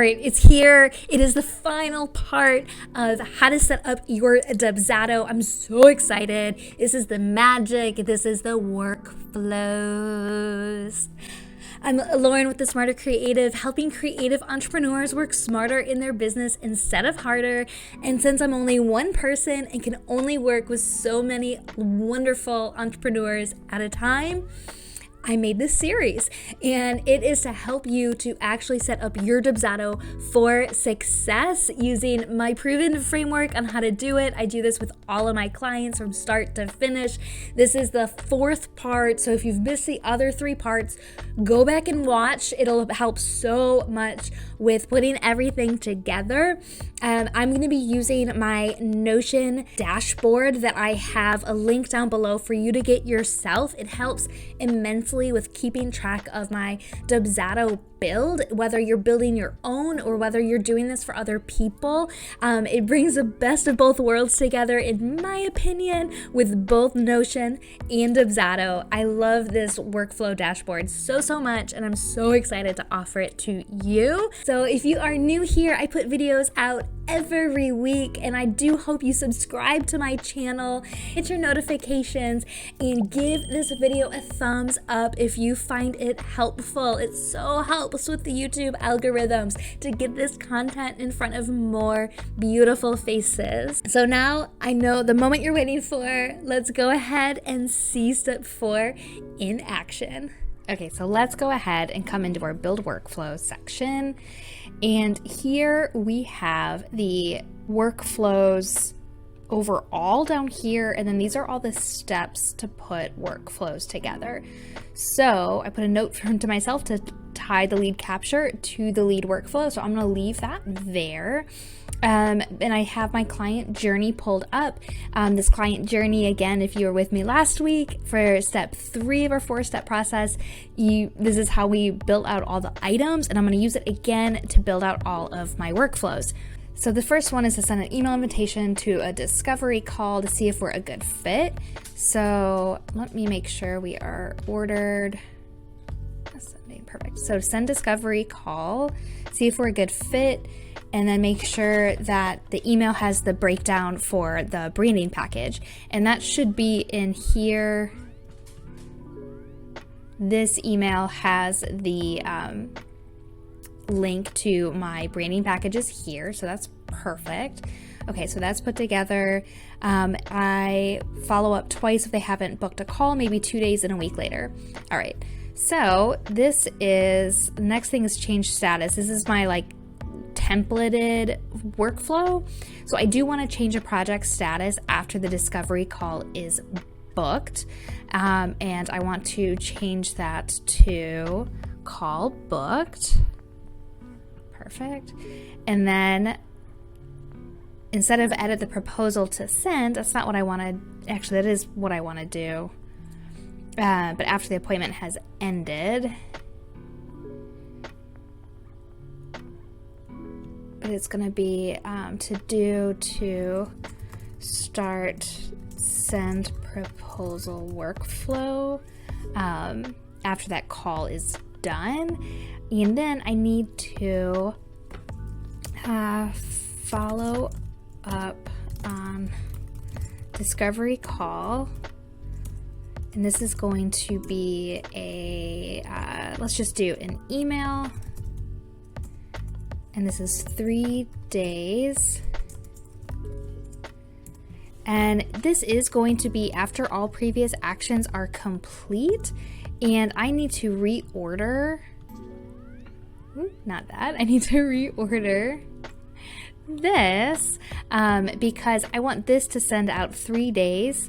right, it's here. It is the final part of how to set up your Dubsado. I'm so excited. This is the magic. This is the workflows. I'm Lauren with The Smarter Creative, helping creative entrepreneurs work smarter in their business instead of harder. And since I'm only one person and can only work with so many wonderful entrepreneurs at a time, I made this series, and it is to help you to actually set up your Dubsado for success using my proven framework on how to do it. I do this with all of my clients from start to finish. This is the fourth part, so if you've missed the other three parts, go back and watch. It'll help so much with putting everything together. I'm going to be using my Notion dashboard that I have a link down below for you to get yourself. It helps immensely with keeping track of my Dubsado build, whether you're building your own or whether you're doing this for other people. It brings the best of both worlds together, in my opinion, with both Notion and Dubsado. I love this workflow dashboard so much, and I'm so excited to offer it to you. So if you are new here, I put videos out every week, and I do hope you subscribe to my channel, hit your notifications, and give this video a thumbs up if you find it helpful. It so helps with the YouTube algorithms to get this content in front of more beautiful faces. So now I know the moment you're waiting for. Let's go ahead and see step 4 in action. Okay, so let's go ahead and come into our build workflow section. And here we have the workflows overall down here, and then these are all the steps to put workflows together. So I put a note to myself to tie the lead capture to the lead workflow, so I'm going to leave that there. And I have my client journey pulled up. This client journey, again, if you were with me last week for step 3 of our 4-step process, this is how we built out all the items, and I'm going to use it again to build out all of my workflows. So the first one is to send an email invitation to a discovery call to see if we're a good fit. So let me make sure we are ordered. Perfect. So send discovery call, see if we're a good fit, and then make sure that the email has the breakdown for the branding package. And that should be in here. This email has the link to my branding packages here, so that's perfect. Okay, so that's put together. I follow up twice if they haven't booked a call, maybe 2 days and a week later. All right, so this is, the next thing is change status. This is my templated workflow. So I do want to change a project status after the discovery call is booked. And I want to change that to call booked. Perfect. And then instead of edit the proposal to send, that's not what I want to, actually that is what I want to do. But after the appointment has ended, but it's going to be to start send proposal workflow after that call is done. And then I need to follow up on discovery call. And this is going to be a, let's just do an email. And this is 3 days. And this is going to be after all previous actions are complete. And I need to reorder, not that, I need to reorder this because I want this to send out 3 days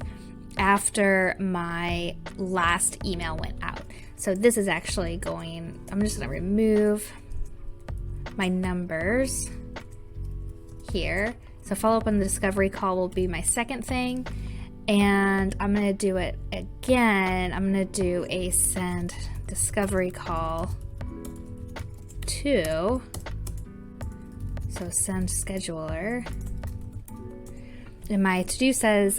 after my last email went out. So this is actually going, I'm just going to remove my numbers here. So follow up on the discovery call will be my second thing. And I'm going to do it again. I'm going to do a send discovery call to, so send scheduler. And my to-do says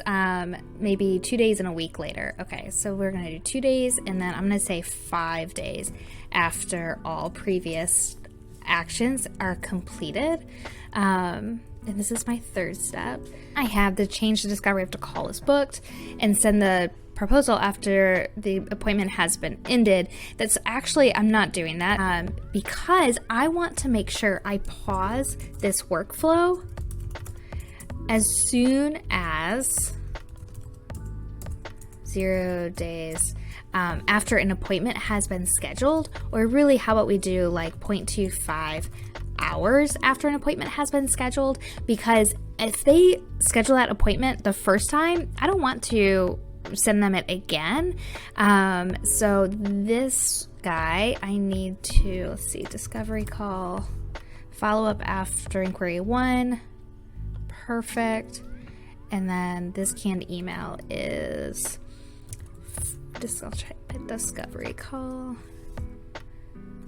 maybe 2 days and a week later. Okay, so we're going to do 2 days, and then I'm going to say 5 days after all previous actions are completed. And this is my third step. I have the change to discovery. I have to call is booked and send the proposal after the appointment has been ended. That's actually, I'm not doing that because I want to make sure I pause this workflow as soon as 0 days after an appointment has been scheduled, or really how about we do like 0.25 hours after an appointment has been scheduled, because if they schedule that appointment the first time, I don't want to send them it again. So this guy, I need to, let's see, discovery call, follow up after inquiry 1, perfect. And then this canned email is, I'll check discovery call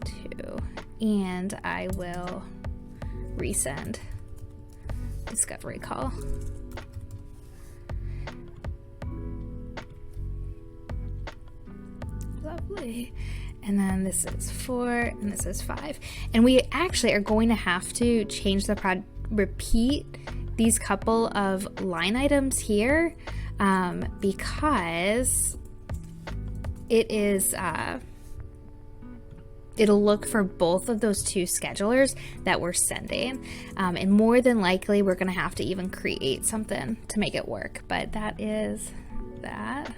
2, and I will resend discovery call. Lovely. And then this is 4 and this is 5. And we actually are going to have to change the repeat these couple of line items here because it is it'll look for both of those two schedulers that we're sending, and more than likely we're gonna have to even create something to make it work, but that is that.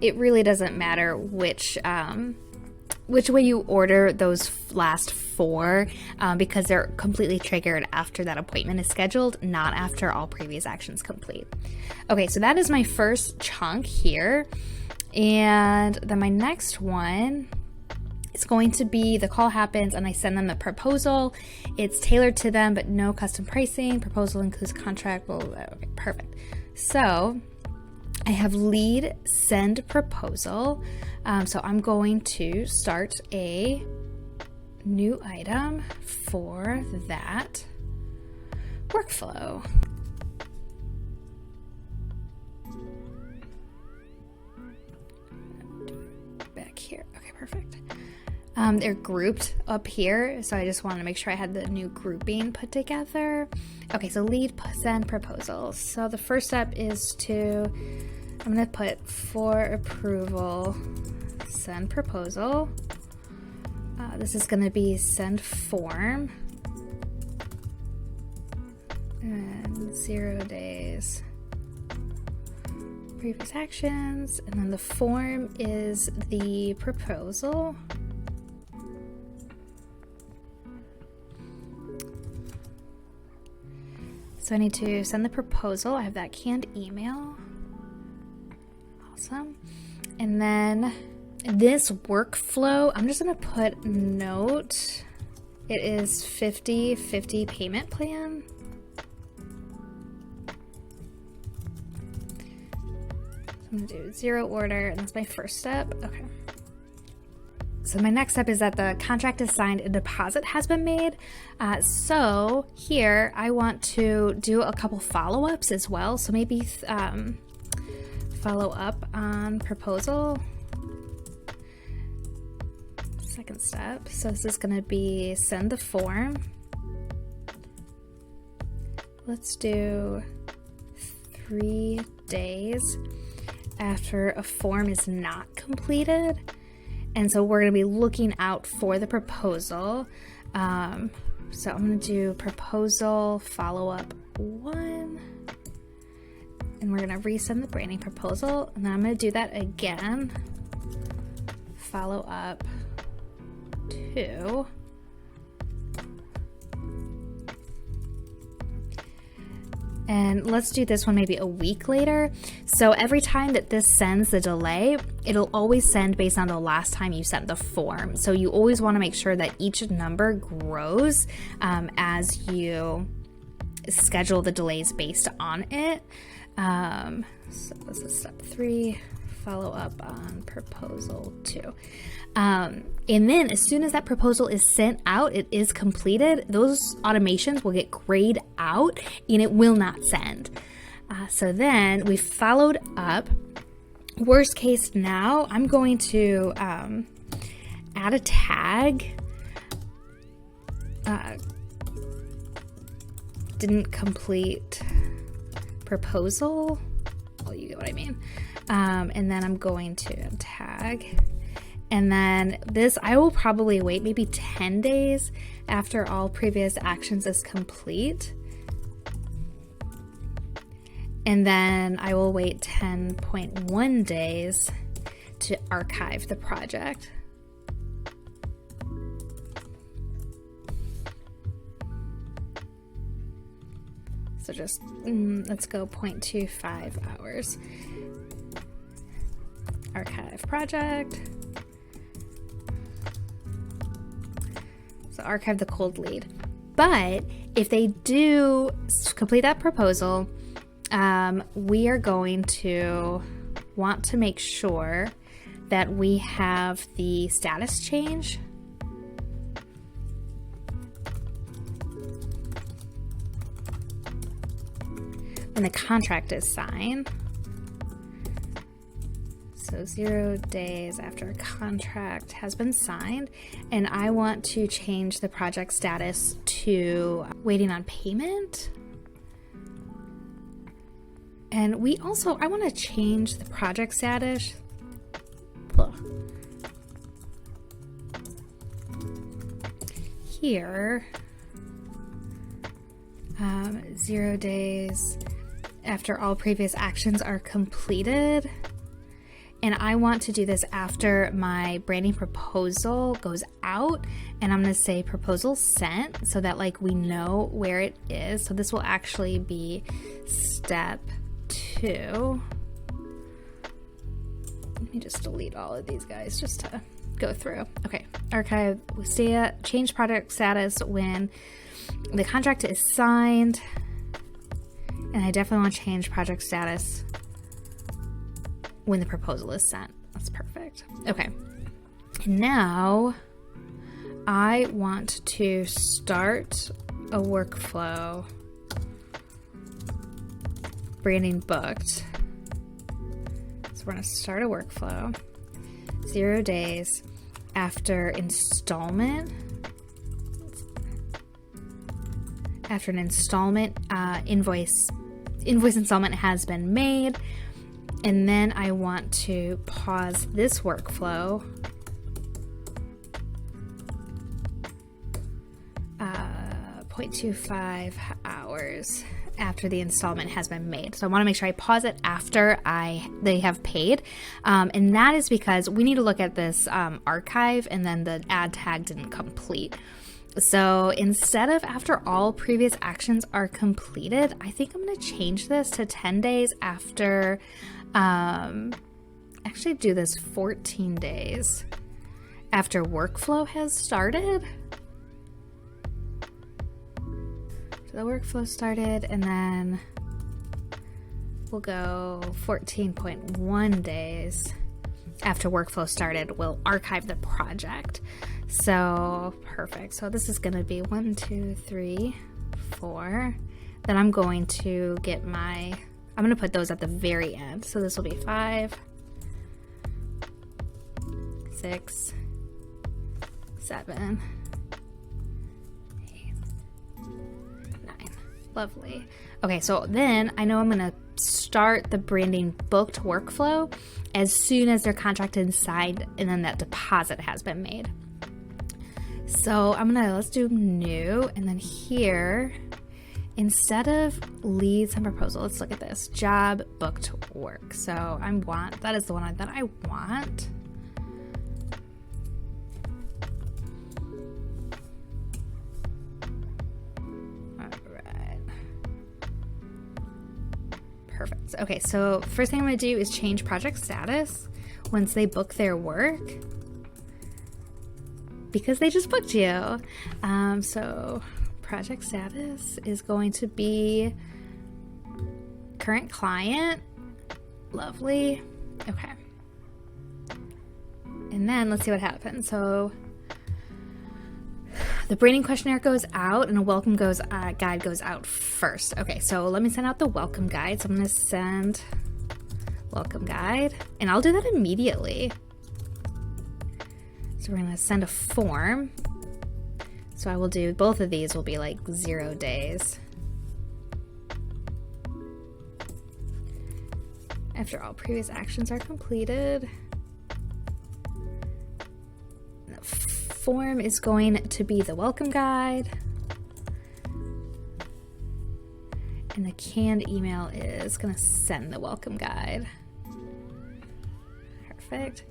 It really doesn't matter which way you order those last 4 because they're completely triggered after that appointment is scheduled, not after all previous actions complete. Okay, so that is my first chunk here. And then my next one is going to be the call happens and I send them the proposal. It's tailored to them, but no custom pricing. Proposal includes contract. Well, okay, perfect. So I have lead send proposal. So I'm going to start a new item for that workflow. Back here. Okay, perfect. They're grouped up here, so I just wanted to make sure I had the new grouping put together. Okay, so lead send proposals. So the first step is I'm going to put for approval send proposal. This is going to be send form and 0 days previous actions, and then the form is the proposal. So I need to send the proposal. I have that canned email. Awesome. And then this workflow, I'm just going to put note. It is 50/50 payment plan. I'm going to do 0 order, and that's my first step. Okay. So my next step is that the contract is signed, a deposit has been made. So here I want to do a couple follow-ups as well. So maybe follow up on proposal. Second step. So this is going to be send the form. Let's do 3 days after a form is not completed. And so we're going to be looking out for the proposal. So I'm going to do proposal follow-up 1. And we're going to resend the branding proposal. And then I'm going to do that again. Follow-up 2. And let's do this one maybe a week later. So every time that this sends the delay, it'll always send based on the last time you sent the form. So you always want to make sure that each number grows as you schedule the delays based on it. So this is step 3, follow up on proposal 2. And then as soon as that proposal is sent out, it is completed, those automations will get grayed out and it will not send. So then we followed up. Worst case now, I'm going to add a tag. Didn't complete proposal. Well, you get what I mean. And then I'm going to tag. And then this, I will probably wait maybe 10 days after all previous actions is complete. And then I will wait 10.1 days to archive the project. So just, let's go 0.25 hours. Archive project. So archive the cold lead. But if they do complete that proposal, we are going to want to make sure that we have the status change. When the contract is signed. So 0 days after a contract has been signed, and I want to change the project status to waiting on payment. And we also, I want to change the project status. Here, 0 days after all previous actions are completed. And I want to do this after my branding proposal goes out, and I'm going to say proposal sent so that like we know where it is. So this will actually be step 2. Let me just delete all of these guys just to go through. Okay, archive, we see change project status when the contract is signed, and I definitely want to change project status when the proposal is sent. That's perfect. Okay, and now I want to start a workflow. Branding booked. So we're going to start a workflow. 0 days after installment. After an installment invoice installment has been made. And then I want to pause this workflow. 0.25 hours after the installment has been made. So I want to make sure I pause it after they have paid. And that is because we need to look at this archive, and then the add tag didn't complete. So instead of after all previous actions are completed, I think I'm going to change this to 10 days after, actually do this 14 days after workflow has started. So the workflow started, and then we'll go 14.1 days after workflow started. We'll archive the project. So perfect. So this is going to be 1, 2, 3, 4. Then I'm going to get I'm going to put those at the very end. So this will be 5, 6, 7, 8, 9. Lovely. Okay, so then I know I'm going to start the branding booked workflow as soon as their contract is signed and then that deposit has been made. So let's do new, and then here, instead of leads and proposal, let's look at this, job booked work. So that is the one that I want. Perfect. Okay, so first thing I'm going to do is change project status once they book their work, because they just booked you. So project status is going to be current client. Lovely. Okay. And then let's see what happens. So the branding questionnaire goes out, and a welcome guide goes out first. Okay, so let me send out the welcome guide. So I'm going to send welcome guide, and I'll do that immediately. So we're gonna send a form. So I will do, both of these will be like 0 days. After all previous actions are completed. The form is going to be the welcome guide. And the canned email is gonna send the welcome guide. Perfect.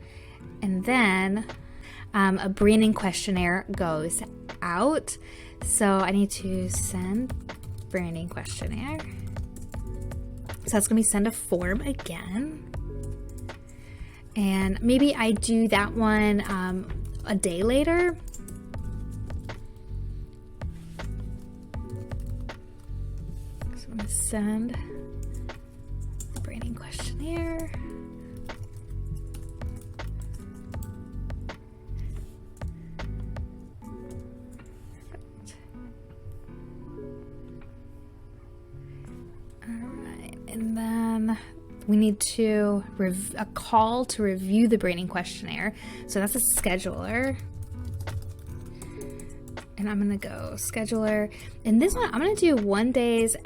And then a branding questionnaire goes out. So I need to send branding questionnaire. So that's gonna be send a form again. And maybe I do that one a day later. So I'm gonna send the branding questionnaire. And then we need to a call to review the branding questionnaire. So that's a scheduler. And I'm gonna go scheduler. And this one, I'm gonna do 1 days.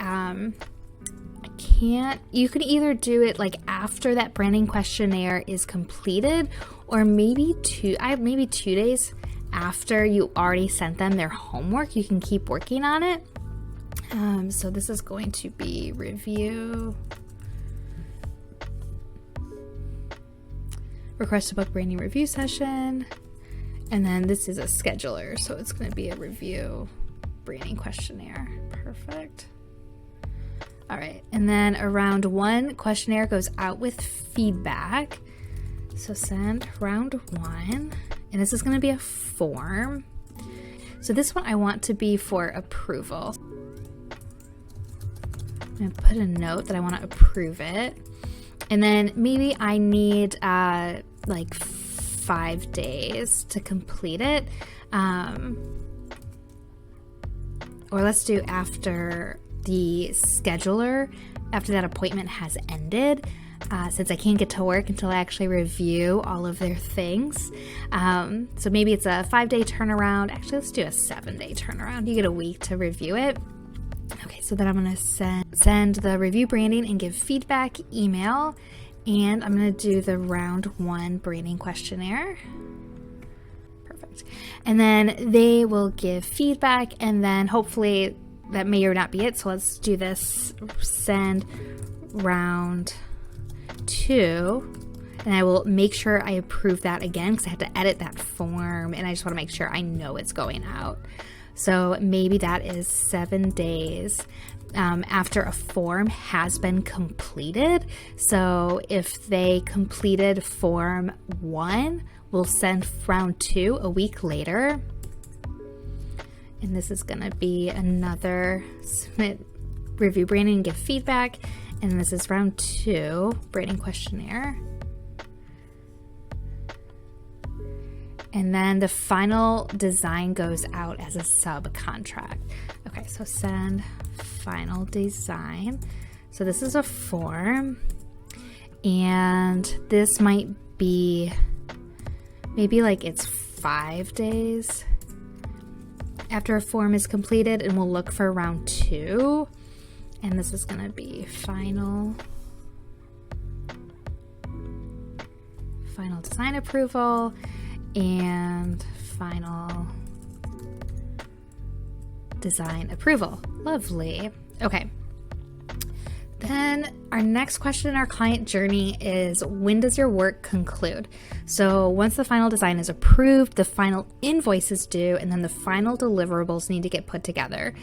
You could either do it like after that branding questionnaire is completed, or maybe 2 days after you already sent them their homework. You can keep working on it. So this is going to be review. Request to book branding review session. And then this is a scheduler, so it's going to be a review branding questionnaire. Perfect. All right, and then round 1 questionnaire goes out with feedback. So send round 1, and this is going to be a form. So this one I want to be for approval. I'm going to put a note that I want to approve it. And then maybe I need like 5 days to complete it. Or let's do after the scheduler, after that appointment has ended, since I can't get to work until I actually review all of their things. So maybe it's a 5-day turnaround. Actually, let's do a 7-day turnaround. You get a week to review it. Okay, so then I'm going to send the review branding and give feedback email, and I'm going to do the round 1 branding questionnaire. Perfect. And then they will give feedback, and then hopefully that may or not be it. So let's do this, send round 2, and I will make sure I approve that again because I have to edit that form, and I just want to make sure I know it's going out. So maybe that is 7 days after a form has been completed. So if they completed form 1, we'll send round 2 a week later. And this is going to be another submit review branding and give feedback. And this is round 2 branding questionnaire. And then the final design goes out as a subcontract. Okay, so send final design. So this is a form, and this might be maybe like it's 5 days after a form is completed, and we'll look for round 2. And this is gonna be final design approval and final design approval. Lovely. Okay. Then our next question in our client journey is, when does your work conclude? So once the final design is approved, the final invoice is due, and then the final deliverables need to get put together.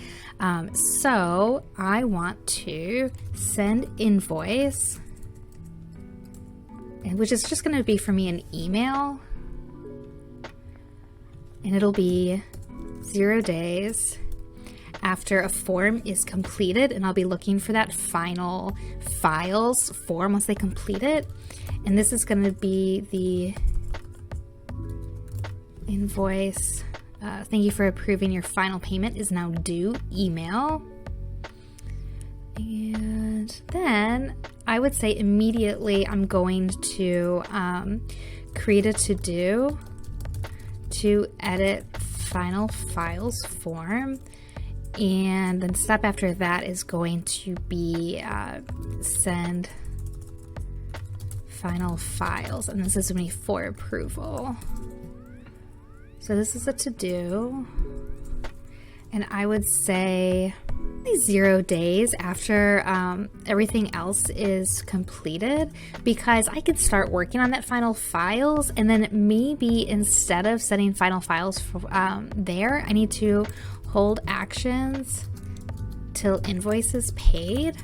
So I want to send invoice, which is just going to be for me an email. And it'll be 0 days after a form is completed, and I'll be looking for that final files form once they complete it. And this is going to be the invoice. Thank you for approving your final payment is now due email. And then I would say immediately I'm going to create a to-do to edit final files form. And then step after that is going to be send final files. And this is going to be for approval. So this is a to-do. And I would say 0 days after everything else is completed, because I could start working on that final files, and then maybe instead of setting final files for, there, I need to hold actions till invoice is paid.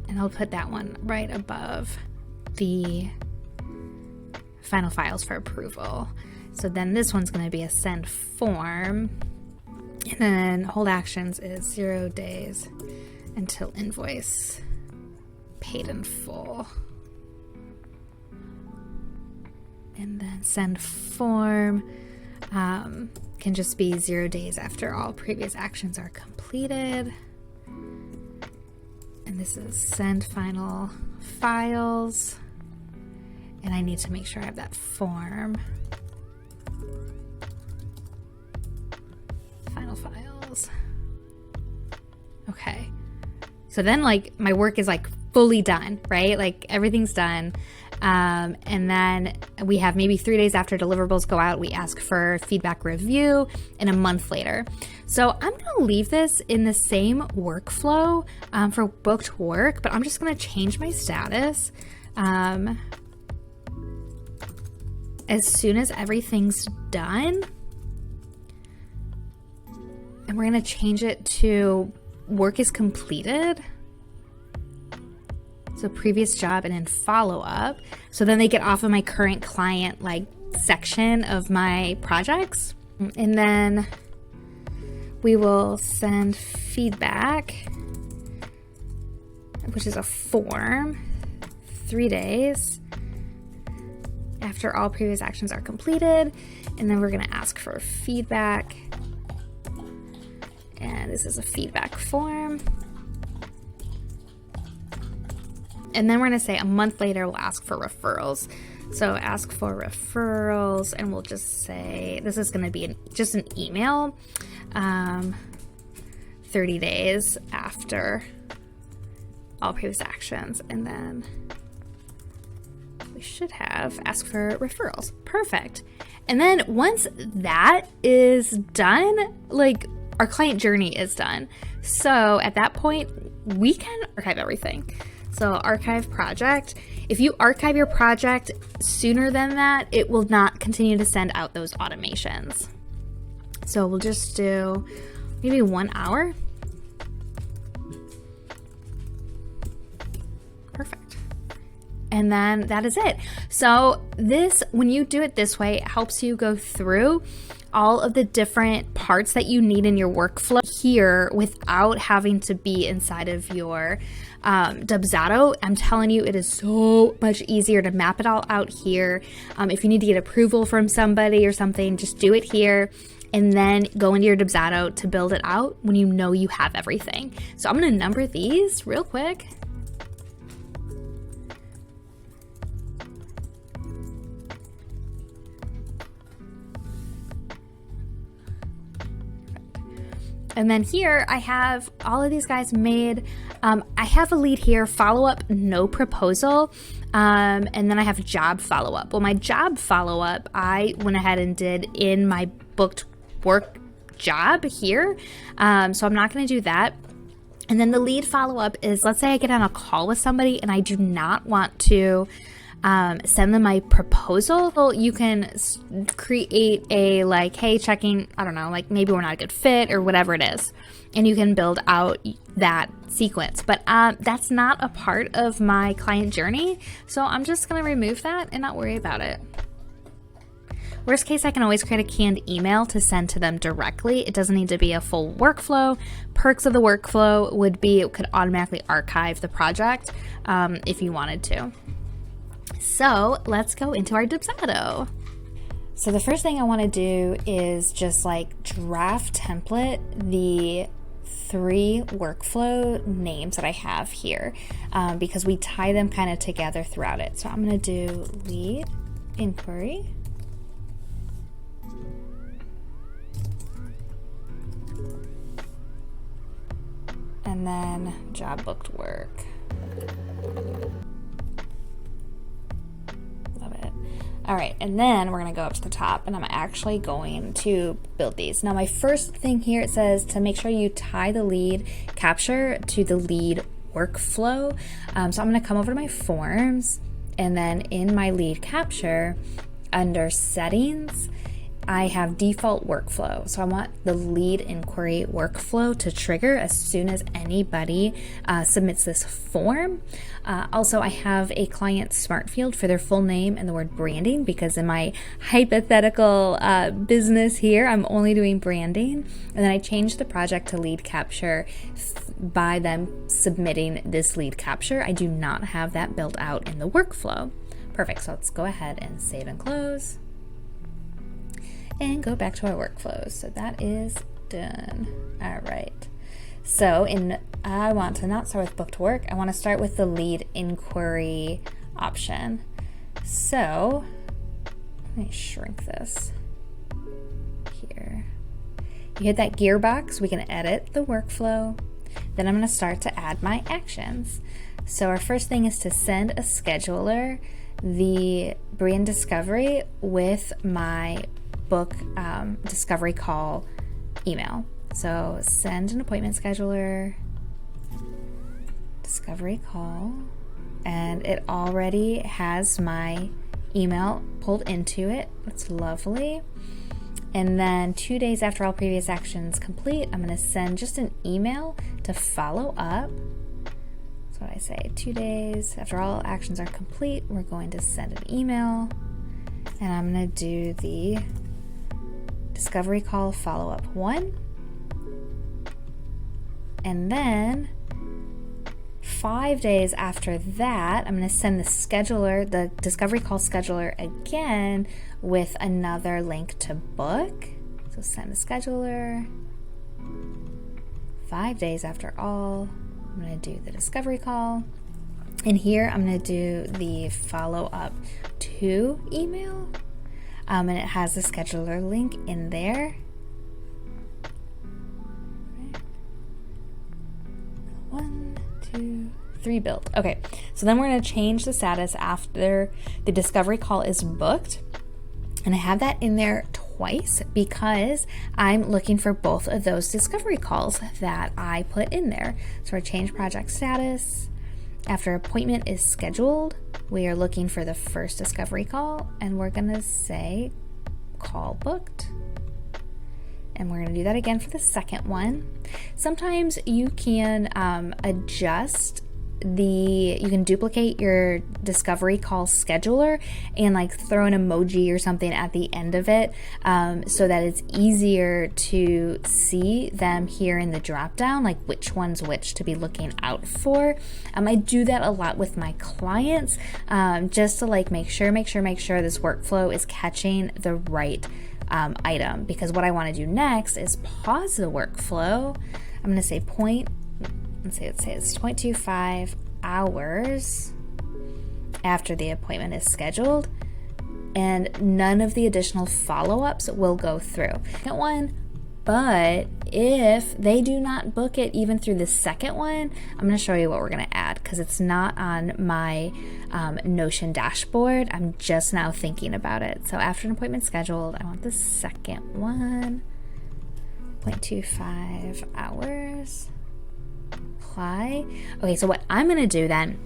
And I'll put that one right above the final files for approval. So then this one's going to be a send form. And then hold actions is 0 days until invoice paid in full. And then send form can just be 0 days after all previous actions are completed. And this is send final files. And I need to make sure I have that form. Final files. Okay. So then like my work is like fully done, right? Like everything's done. And then we have maybe 3 days after deliverables go out, we ask for feedback review, and a month later. So I'm going to leave this in the same workflow for booked work, but I'm just going to change my status. As soon as everything's done, and we're going to change it to work is completed. So previous job and then follow up. So then they get off of my current client like section of my projects. And then we will send feedback, which is a form, 3 days after all previous actions are completed. And then we're going to ask for feedback. And this is a feedback form. And then we're going to say a month later, we'll ask for referrals. So ask for referrals, and we'll just say, this is going to be just an email, 30 days after all previous actions. And then we should have ask for referrals. Perfect. And then once that is done, like our client journey is done. So at that point, we can archive everything. So archive project. If you archive your project sooner than that, it will not continue to send out those automations. So we'll just do maybe 1 hour. Perfect. And then that is it. So this, when you do it this way, it helps you go through all of the different parts that you need in your workflow here without having to be inside of your Dubsado. I'm telling you, it is so much easier to map it all out here. If you need to get approval from somebody or something, just do it here and then go into your Dubsado to build it out when you know you have everything. So I'm going to number these real quick. And then here I have all of these guys made. I have a lead here, follow-up, no proposal. And then I have job follow-up. Well, my job follow-up, I went ahead and did in my booked work job here. So I'm not going to do that. And then the lead follow-up is, let's say I get on a call with somebody and I do not want to send them my proposal. You can create a like, hey, checking, I don't know, like maybe we're not a good fit or whatever it is. And you can build out that sequence. But that's not a part of my client journey. So I'm just going to remove that and not worry about it. Worst case, I can always create a canned email to send to them directly. It doesn't need to be a full workflow. Perks of the workflow would be it could automatically archive the project if you wanted to. So let's go into our Dubsado. So the first thing I want to do is just like draft template the 3 workflow names that I have here because we tie them kind of together throughout it. So I'm going to do lead, inquiry. And then job booked work. Love it. All right, and then we're gonna go up to the top and I'm actually going to build these. Now my first thing here, it says to make sure you tie the lead capture to the lead workflow. So I'm gonna come over to my forms, and then in my lead capture, under settings, I have default workflow. So I want the lead inquiry workflow to trigger as soon as anybody submits this form. Also, I have a client smart field for their full name and the word branding, because in my hypothetical business here, I'm only doing branding. And then I changed the project to lead capture by them submitting this lead capture. I do not have that built out in the workflow. Perfect. So let's go ahead and save and close. And go back to our workflows. So that is done. All right. So I want to not start with booked work. I want to start with the lead inquiry option. So let me shrink this here. You hit that gearbox, we can edit the workflow. Then I'm going to start to add my actions. So our first thing is to send a scheduler the brand discovery with my book discovery call email. So send an appointment scheduler discovery call, and it already has my email pulled into it. That's lovely. And then 2 days after all previous actions complete, I'm going to send just an email to follow up. That's what I say. 2 days after all actions are complete, we're going to send an email, and I'm going to do the discovery call follow-up 1. And then 5 days after that, I'm going to send the scheduler, the discovery call scheduler again with another link to book. So send the scheduler. 5 days after all, I'm going to do the discovery call. And here I'm going to do the follow-up 2 email. And it has the scheduler link in there. 1, 2, 3 build. Okay, so then we're going to change the status after the discovery call is booked. And I have that in there twice because I'm looking for both of those discovery calls that I put in there. So I change project status. After appointment is scheduled, we are looking for the first discovery call, and we're going to say call booked. And we're going to do that again for the second one. Sometimes you can you can duplicate your discovery call scheduler and like throw an emoji or something at the end of it so that it's easier to see them here in the drop down, like which one's which to be looking out for. I do that a lot with my clients just to like make sure this workflow is catching the right item, because what I want to do next is pause the workflow. I'm going to say let's say it's 0.25 hours after the appointment is scheduled, and none of the additional follow-ups will go through. Second one, but if they do not book it even through the second one, I'm going to show you what we're going to add because it's not on my Notion dashboard. I'm just now thinking about it. So after an appointment scheduled, I want the second one, 0.25 hours. Apply. Okay, so what I'm going to do then,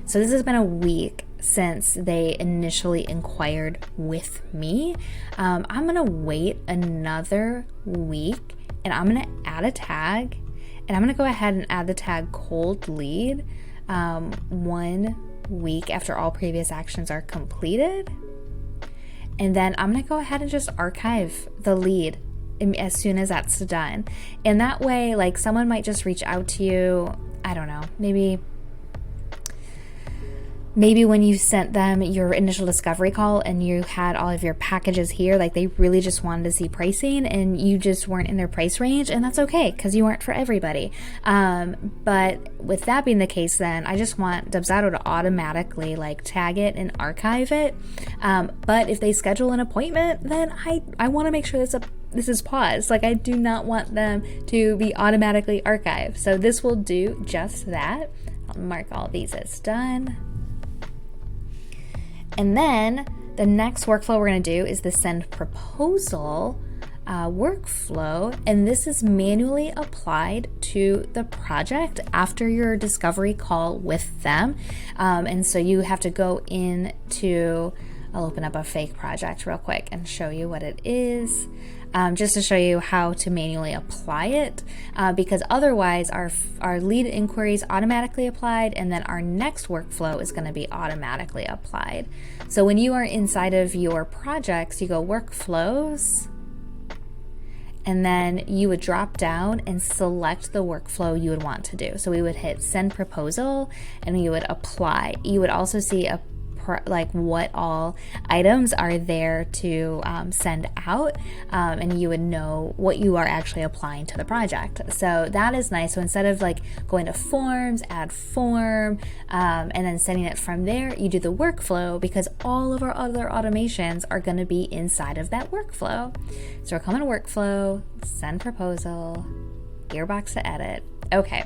so this has been a week since they initially inquired with me, I'm going to wait another week and I'm going to add a tag, and I'm going to go ahead and add the tag cold lead 1 week after all previous actions are completed. And then I'm going to go ahead and just archive the lead as soon as that's done. And that way, like, someone might just reach out to you, I don't know, maybe maybe when you sent them your initial discovery call and you had all of your packages here, like they really just wanted to see pricing and you just weren't in their price range, and that's okay because you weren't for everybody. But with that being the case, then I just want Dubsado to automatically like tag it and archive it. But if they schedule an appointment, then I want to make sure this is paused. Like I do not want them to be automatically archived. So this will do just that. I'll mark all these as done. And then the next workflow we're going to do is the send proposal workflow, and this is manually applied to the project after your discovery call with them. And so you have to go into, I'll open up a fake project real quick and show you what it is. Just to show you how to manually apply it, because otherwise our lead inquiries automatically applied, and then our next workflow is going to be automatically applied. So when you are inside of your projects, you go workflows, and then you would drop down and select the workflow you would want to do. So we would hit send proposal and you would apply. You would also see like what all items are there to send out, and you would know what you are actually applying to the project. So that is nice. So instead of like going to forms, add form, and then sending it from there, you do the workflow, because all of our other automations are going to be inside of that workflow. So we're coming to workflow, send proposal, gearbox to edit. Okay,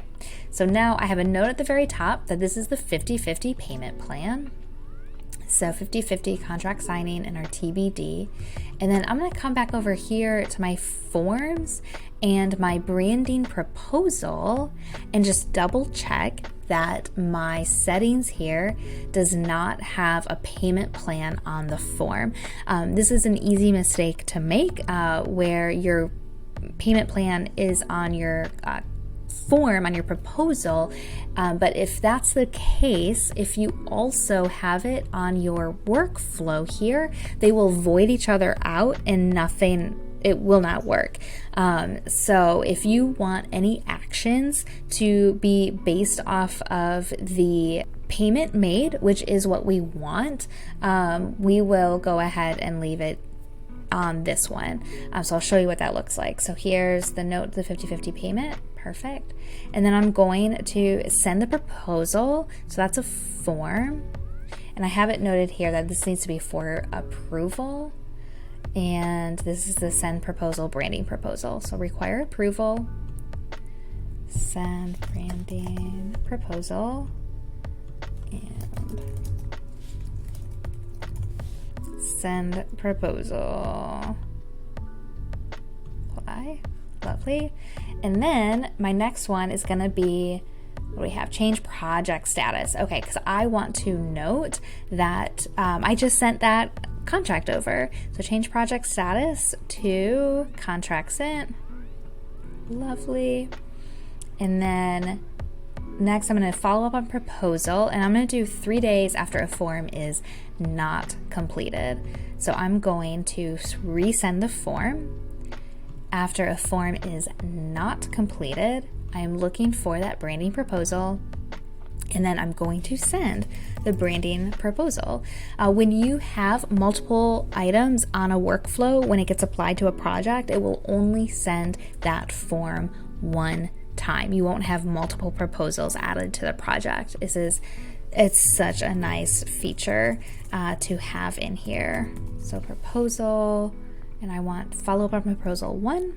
so now I have a note at the very top that this is the 50/50 payment plan. So 50/50 contract signing and our TBD. And then I'm going to come back over here to my forms and my branding proposal and just double check that my settings here does not have a payment plan on the form. This is an easy mistake to make where your payment plan is on your form, on your proposal, but if that's the case, if you also have it on your workflow here, they will void each other out and it will not work. So if you want any actions to be based off of the payment made, which is what we want, we will go ahead and leave it on this one. So I'll show you what that looks like. So here's the note, the 50/50 payment. Perfect. And then I'm going to send the proposal. So that's a form. And I have it noted here that this needs to be for approval. And this is the send proposal branding proposal. So require approval. Send branding proposal. And send proposal. Apply. Lovely. And then my next one is going to be, what do we have? Change project status. Okay, because I want to note that I just sent that contract over. So change project status to contract sent. Lovely. And then next I'm going to follow up on proposal, and I'm going to do 3 days after a form is not completed. So I'm going to resend the form. After a form is not completed, I am looking for that branding proposal, and then I'm going to send the branding proposal. When you have multiple items on a workflow, when it gets applied to a project, it will only send that form one time. You won't have multiple proposals added to the project. It's such a nice feature to have in here. So proposal, and I want follow up on proposal 1.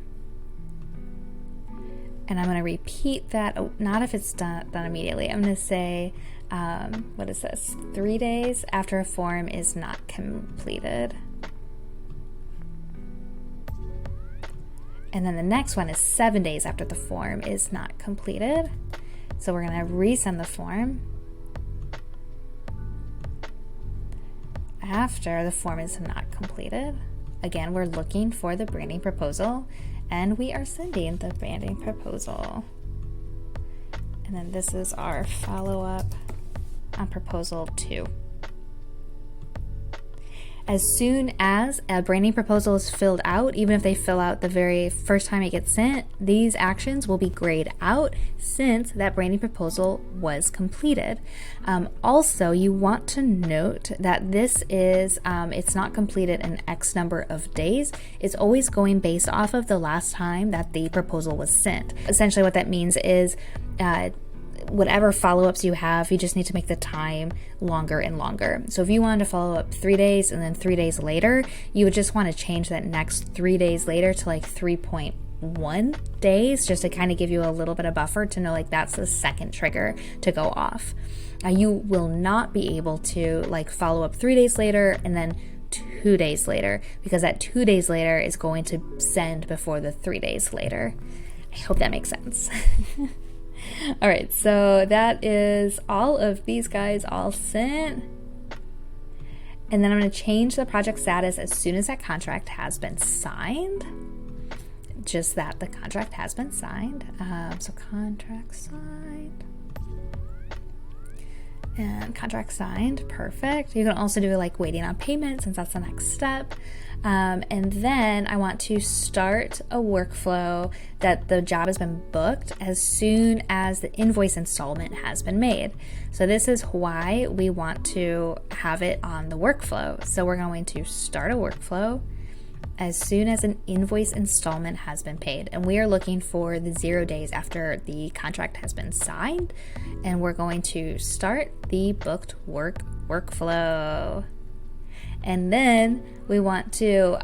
And I'm going to repeat that. Oh, not if it's done immediately. I'm going to say, what is this? 3 days after a form is not completed. And then the next one is 7 days after the form is not completed. So we're going to resend the form after the form is not completed. Again, we're looking for the branding proposal, and we are sending the branding proposal. And then this is our follow-up on proposal 2. As soon as a branding proposal is filled out, even if they fill out the very first time it gets sent, these actions will be grayed out since that branding proposal was completed. Also, you want to note that this is, it's not completed in X number of days. It's always going based off of the last time that the proposal was sent. Essentially what that means is whatever follow-ups you have, you just need to make the time longer and longer. So if you wanted to follow up 3 days and then 3 days later, you would just want to change that next 3 days later to like 3.1 days, just to kind of give you a little bit of buffer to know like that's the second trigger to go off. You will not be able to like follow up 3 days later and then 2 days later, because that 2 days later is going to send before the 3 days later. I hope that makes sense. All right, so that is all of these guys all sent. And then I'm going to change the project status as soon as that contract has been signed. Just that the contract has been signed. So contract signed. And contract signed, perfect. You can also do like waiting on payment since that's the next step. And then I want to start a workflow that the job has been booked as soon as the invoice installment has been made. So this is why we want to have it on the workflow. So we're going to start a workflow as soon as an invoice installment has been paid. And we are looking for the 0 days after the contract has been signed. And we're going to start the booked work workflow. And then we want to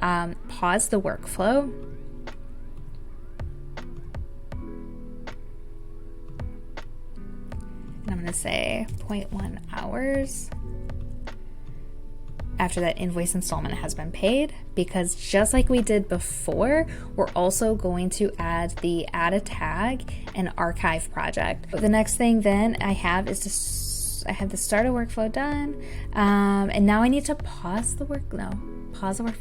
pause the workflow. And I'm going to say 0.1 hours after that invoice installment has been paid, because just like we did before, we're also going to add the add a tag and archive project. The next thing then I have is I have the start a workflow done, and now I need to pause the workflow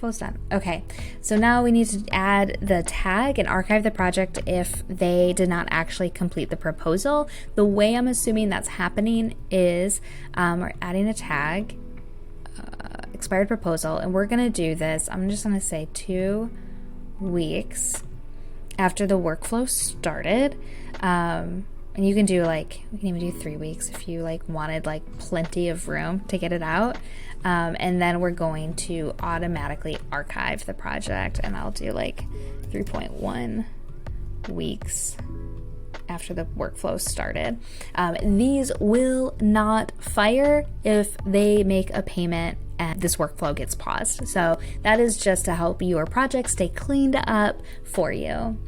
is done. Okay, so now we need to add the tag and archive the project if they did not actually complete the proposal. The way I'm assuming that's happening is we're adding a tag, expired proposal, and we're gonna do this. I'm just gonna say 2 weeks after the workflow started. And you can do like, we can even do 3 weeks if you like wanted like plenty of room to get it out. And then we're going to automatically archive the project, and I'll do like 3.1 weeks after the workflow started. These will not fire if they make a payment and this workflow gets paused. So that is just to help your project stay cleaned up for you.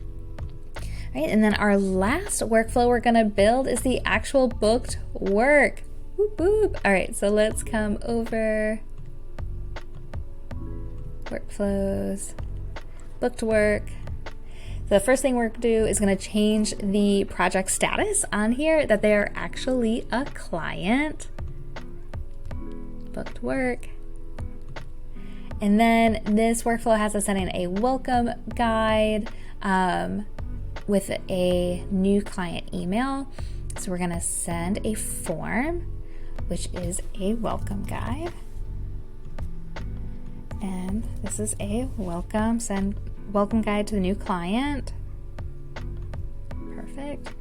Right, and then our last workflow we're gonna build is the actual booked work. Whoop, whoop. All right, so let's come over workflows, booked work. The first thing we're gonna do is gonna change the project status on here that they are actually a client. Booked work. And then this workflow has us send in a welcome guide with a new client email. So we're gonna send a form, which is a welcome guide. And this is a send welcome guide to the new client. Perfect.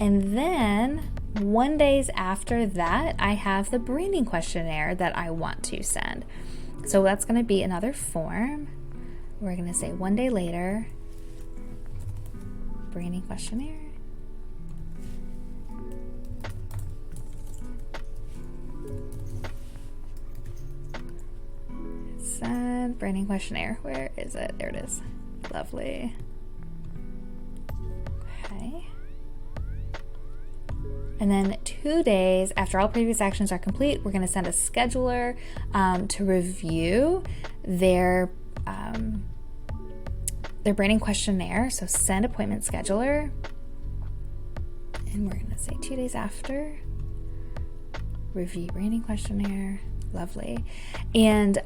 And then 1 day after that, I have the branding questionnaire that I want to send. So that's going to be another form. We're going to say 1 day later, branding questionnaire. Send branding questionnaire. Where is it? There it is. Lovely. Okay. And then 2 days after all previous actions are complete, we're going to send a scheduler to review their branding questionnaire. So send appointment scheduler. And we're going to say 2 days after, review branding questionnaire. Lovely. And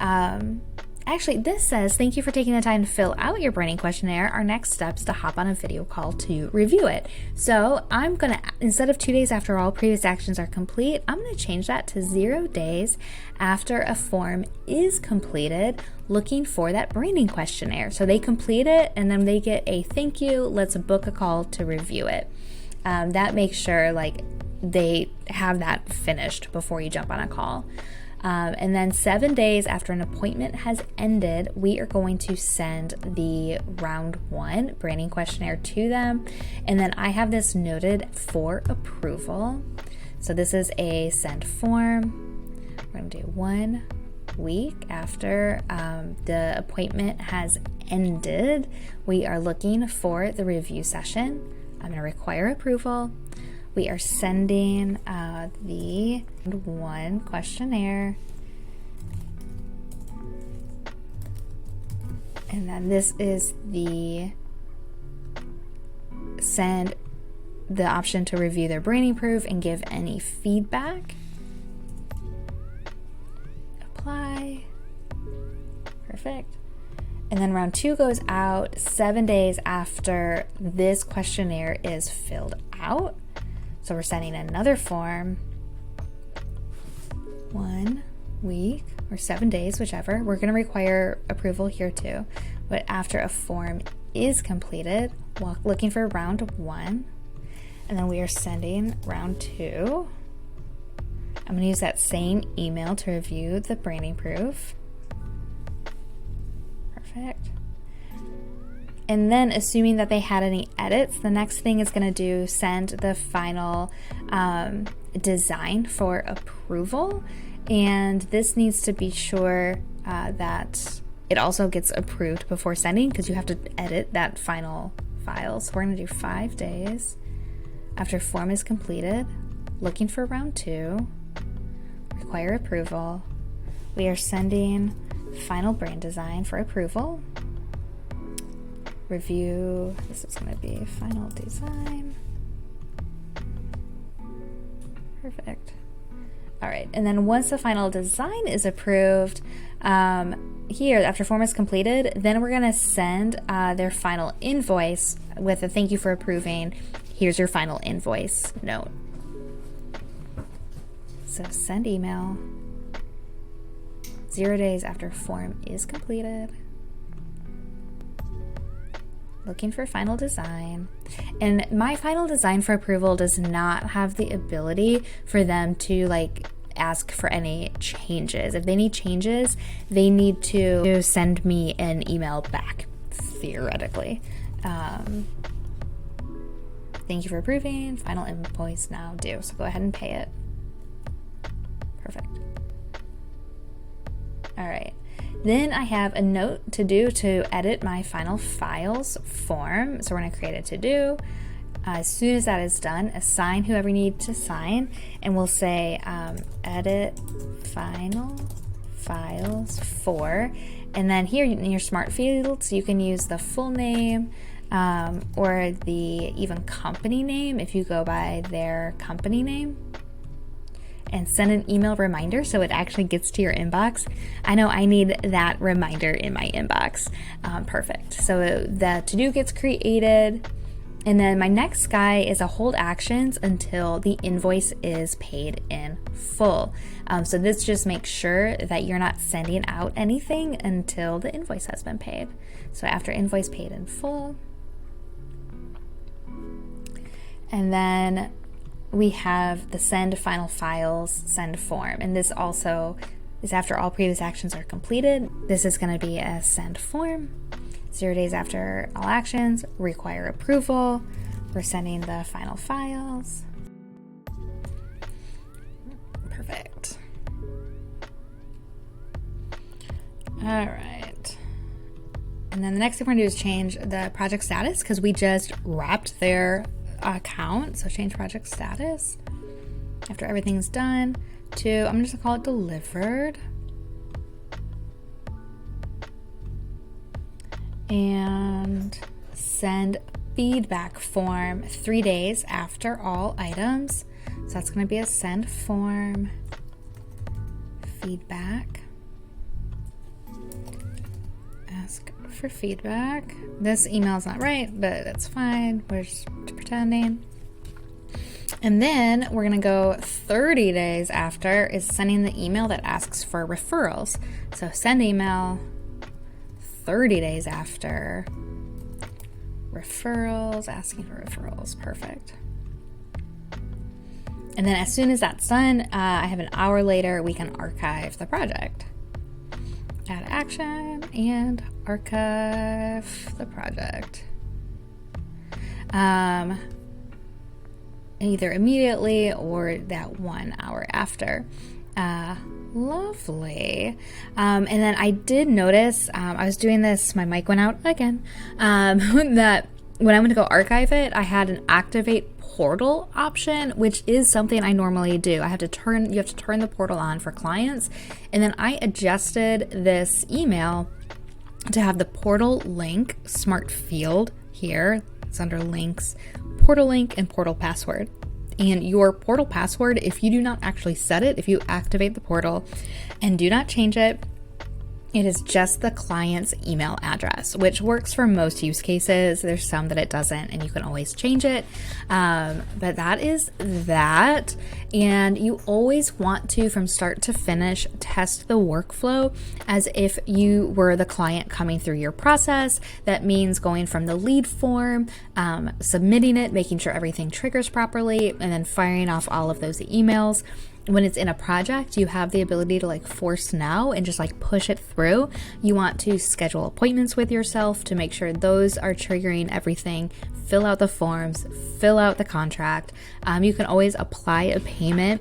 Actually, this says, thank you for taking the time to fill out your branding questionnaire. Our next step is to hop on a video call to review it. So I'm going to, instead of 2 days after all previous actions are complete, I'm going to change that to 0 days after a form is completed, looking for that branding questionnaire. So they complete it and then they get a thank you, let's book a call to review it. That makes sure like they have that finished before you jump on a call. And then 7 days after an appointment has ended, we are going to send the round 1 branding questionnaire to them. And then I have this noted for approval. So this is a send form. We're going to do 1 week after the appointment has ended. We are looking for the review session. I'm going to require approval. We are sending the 1 questionnaire. And then this is the send the option to review their branding proof and give any feedback. Apply. Perfect. And then round 2 goes out 7 days after this questionnaire is filled out. So we're sending another form, 1 week or 7 days, whichever. We're going to require approval here too. But after a form is completed, looking for round 1, and then we are sending round 2. I'm going to use that same email to review the branding proof. Perfect. And then assuming that they had any edits, the next thing is going to do send the final design for approval. And this needs to be sure that it also gets approved before sending, because you have to edit that final file. So we're going to do 5 days after form is completed, looking for round 2, require approval. We are sending final brand design for approval. Review, this is going to be final design. Perfect. All right, and then once the final design is approved, here, after form is completed, then we're going to send their final invoice with a thank you for approving. Here's your final invoice note. So send email, 0 days after form is completed. Looking for final design. And my final design for approval does not have the ability for them to like ask for any changes. If they need changes, they need to send me an email back, theoretically. Thank you for approving. Final invoice now due. So go ahead and pay it. Perfect. All right. Then I have a note to do to edit my final files form. So we're going to create a to-do. As soon as that is done, assign whoever you need to sign, and we'll say edit final files for, and then here in your smart fields, you can use the full name or the even company name if you go by their company name. And send an email reminder so it actually gets to your inbox. I know I need that reminder in my inbox. Perfect. So the to-do gets created. And then my next guy is a hold actions until the invoice is paid in full. So this just makes sure that you're not sending out anything until the invoice has been paid. So after invoice paid in full. And then we have the send final files, send form. And this also is after all previous actions are completed. This is going to be a send form. 0 days after all actions, require approval. We're sending the final files. Perfect. All right. And then the next thing we're going to do is change the project status because we just wrapped their account. So change project status after everything's done to, I'm just gonna call it delivered. And send feedback form 3 days after all items. So that's going to be a send form feedback. Ask for feedback. This email's not right, but that's fine. We're just pretending. And then we're going to go 30 days after is sending the email that asks for referrals. So send email 30 days after. Referrals, asking for referrals. Perfect. And then as soon as that's done, I have an hour later, we can archive the project. Add action and archive the project. Either immediately or that 1 hour after. Lovely. And then I did notice, I was doing this, my mic went out again, that when I went to go archive it, I had an activate portal option, which is something I normally do. You have to turn the portal on for clients. And then I adjusted this email to have the portal link smart field here. It's under links, portal link, and portal password. And your portal password, if you do not actually set it, if you activate the portal and do not change it, it is just the client's email address, which works for most use cases. There's some that it doesn't, and you can always change it. But that is that. And you always want to, from start to finish, test the workflow as if you were the client coming through your process. That means going from the lead form, submitting it, making sure everything triggers properly, and then firing off all of those emails. When it's in a project, you have the ability to force now and just push it through. You want to schedule appointments with yourself to make sure those are triggering everything. Fill out the forms, fill out the contract. You can always apply a payment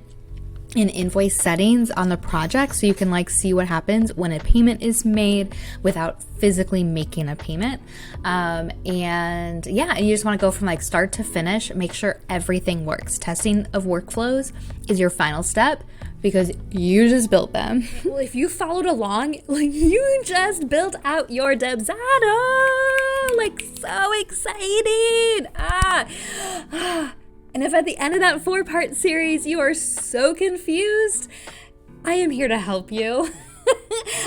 in invoice settings on the project so you can see what happens when a payment is made without physically making a payment. And you just want to go from start to finish, make sure everything works. Testing of workflows is your final step because you just built them. Well, if you followed along, you just built out your Dubsado, so exciting. And if at the end of that 4-part series you are so confused, I am here to help you.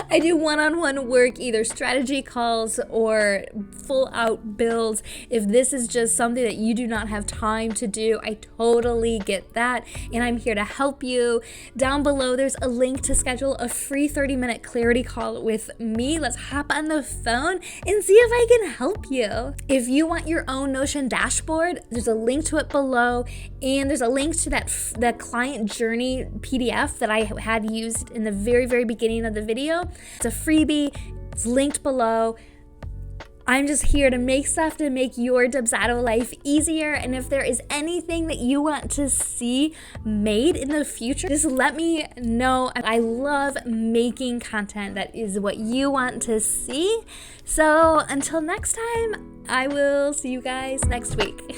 I do one-on-one work, either strategy calls or full-out builds. If this is just something that you do not have time to do, I totally get that, and I'm here to help you. Down below, there's a link to schedule a free 30-minute clarity call with me. Let's hop on the phone and see if I can help you. If you want your own Notion dashboard, there's a link to it below, and there's a link to that client journey PDF that I had used in the very, very beginning of the video. It's a freebie. It's linked below. I'm just here to make stuff to make your Dubsado life easier. And if there is anything that you want to see made in the future, just let me know. I love making content that is what you want to see. So until next time, I will see you guys next week.